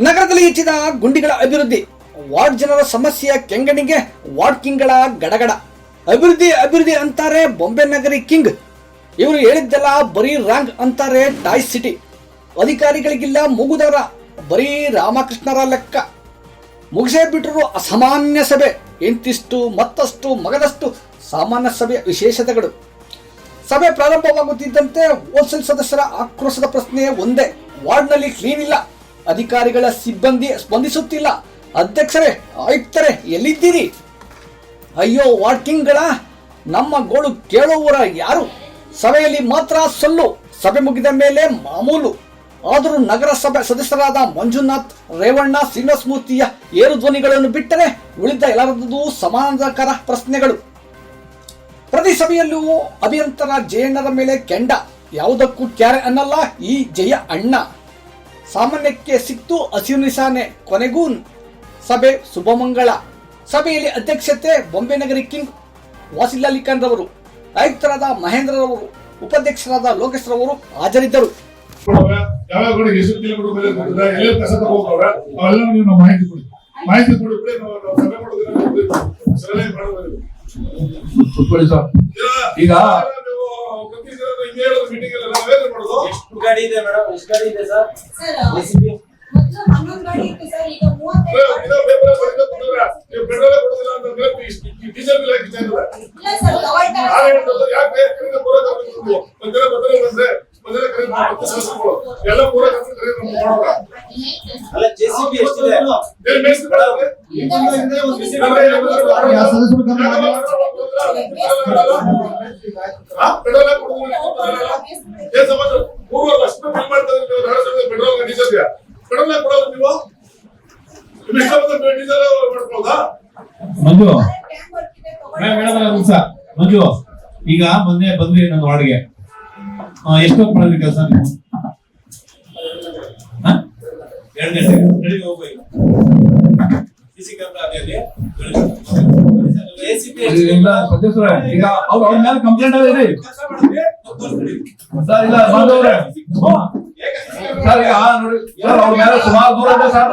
ನಗರದಲ್ಲಿ ಹೆಚ್ಚಿದ ಗುಂಡಿಗಳ ಅಭಿವೃದ್ಧಿ, ವಾರ್ಡ್ ಜನರ ಸಮಸ್ಯೆಯ ಕೆಂಗಣಿಗೆ ವಾರ್ಡ್ ಕಿಂಗ್ಗಳ ಗಡಗಡ. ಅಭಿವೃದ್ಧಿ ಅಂತಾರೆ ಬೊಂಬೆ ನಗರಿ ಕಿಂಗ್. ಇವರು ಹೇಳಿದ್ದೆಲ್ಲ ಬರೀ ರಾಂಗ್ ಅಂತಾರೆ ಟಾಯ್ ಸಿಟಿ. ಅಧಿಕಾರಿಗಳಿಗಿಲ್ಲ ಮೂಗುದರ, ಬರೀ ರಾಮಕೃಷ್ಣರ ಲೆಕ್ಕ. ಮುಗಿಸೇ ಬಿಟ್ಟರು ಅಸಾಮಾನ್ಯ ಸಭೆ. ಇಂತಿಷ್ಟು ಮತ್ತಷ್ಟು ಮಗದಷ್ಟು ಸಾಮಾನ್ಯ ಸಭೆಯ ವಿಶೇಷತೆಗಳು. ಸಭೆ ಪ್ರಾರಂಭವಾಗುತ್ತಿದ್ದಂತೆ ಹೋಲ್ಸೇಲ್ ಸದಸ್ಯರ ಆಕ್ರೋಶದ ಪ್ರಶ್ನೆ ಒಂದೇ: ವಾರ್ಡ್ನಲ್ಲಿ ಕ್ಲೀನ್ ಇಲ್ಲ, ಅಧಿಕಾರಿಗಳ ಸಿಬ್ಬಂದಿ ಸ್ಪಂದಿಸುತ್ತಿಲ್ಲ, ಅಧ್ಯಕ್ಷರೇ ಆಯುಕ್ತರೇ ಎಲ್ಲಿದ್ದೀರಿ? ಅಯ್ಯೋ ವಾರ್ಡ್ ಕಿಂಗ್ಗಳ, ನಮ್ಮ ಗೋಳು ಕೇಳುವವರ ಯಾರು? ಸಭೆಯಲ್ಲಿ ಮಾತ್ರ ಸೊಲ್ಲು, ಸಭೆ ಮುಗಿದ ಮೇಲೆ ಮಾಮೂಲು. ಆದರೂ ನಗರಸಭೆ ಸದಸ್ಯರಾದ ಮಂಜುನಾಥ್, ರೇವಣ್ಣ, ಶ್ರೀನಿವಾಸ ಮೂರ್ತಿಯ ಏರು ಧ್ವನಿಗಳನ್ನು ಬಿಟ್ಟರೆ ಉಳಿದ ಎಲ್ಲರದ್ದು ಸಮಾನಾಂತರ ಪ್ರಶ್ನೆಗಳು. ಪ್ರತಿ ಸಭೆಯಲ್ಲೂ ಅಭಿಯಂತರ ಜಯಣ್ಣರ ಮೇಲೆ ಕೆಂಡ. ಯಾವುದಕ್ಕೂ ಕ್ಯಾರೆ ಅನ್ನಲ್ಲ ಈ ಜಯ ಅಣ್ಣ. ಸಾಮಾನ್ಯಕ್ಕೆ ಸಿಕ್ತು ಹಸಿರು ನಿಶಾನೆ, ಕೊನೆಗೂ ಸಭೆ ಶುಭಮಂಗಳ. ಸಭೆಯಲ್ಲಿ ಅಧ್ಯಕ್ಷತೆ ಬೊಂಬೆ ನಗರಿ ಕಿಂಗ್ ವಾಸಿಲ್ ಅಲಿ ಖಾನ್ ರವರು, ಆಯುಕ್ತರಾದ ಮಹೇಂದ್ರರವರು, ಉಪಾಧ್ಯಕ್ಷರಾದ ಲೋಕೇಶ್ ರವರು ಹಾಜರಿದ್ದರು. ಈಗ ಎಷ್ಟು ಗಾಡಿ ಇದೆ ಮೇಡಮ್? ಎಷ್ಟು ಗಾಡಿ ಇದೆ ಸರ್? ಮೊದಲು 11 ಗಾಡಿ ಇತ್ತು ಸರ್, ಈಗ 35 ಇಲ್ಲ ಸರ್. ಅಲ್ಲ ಜೆಸಿಬಿ ಎಷ್ಟಿದೆ? ಮಂಜು, ಈಗ ಮೊನ್ನೆ ಬಂದ್ರಿ ನನ್ನ ವಾರ್ಡ್ಗೆ, ಎಷ್ಟು ಮಾಡಿದ್ರಿ ಕೆಲಸ ನೀವು? 2 ಗಂಟೆ ಬೆಳಿಗ್ಗೆ ಹೋಗು. ಸಿಸಿ ಕ್ಯಾಮೆರಾ ಅದೇ ಎಸಿಪಿ ಈಗ ಅವ್ರ ಮೇಲೆ ಕಂಪ್ಲೇಂಟ್ ಇದೆ ಸರ್. ಇಲ್ಲ ಬಂದವ್ರೆ ಸರ್, ಈಗ ನೋಡಿ ಸರ್, ಅವ್ರ ಮೇಲೆ ಸುಮಾರು ದೂರ ಇದೆ ಸರ್.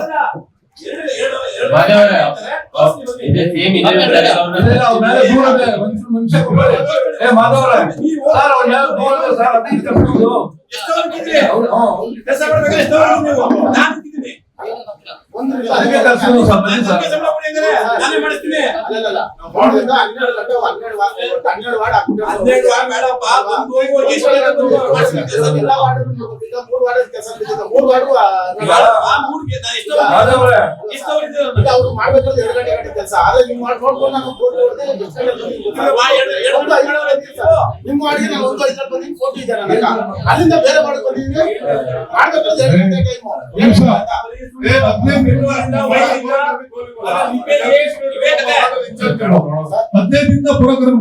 ಅಲ್ಲಿಂದ ಬೇರೆ ಮಾಡ್ಕೊಂಡಿದ್ದೀನಿ. 15 ದಿನದ ಪುರಕರ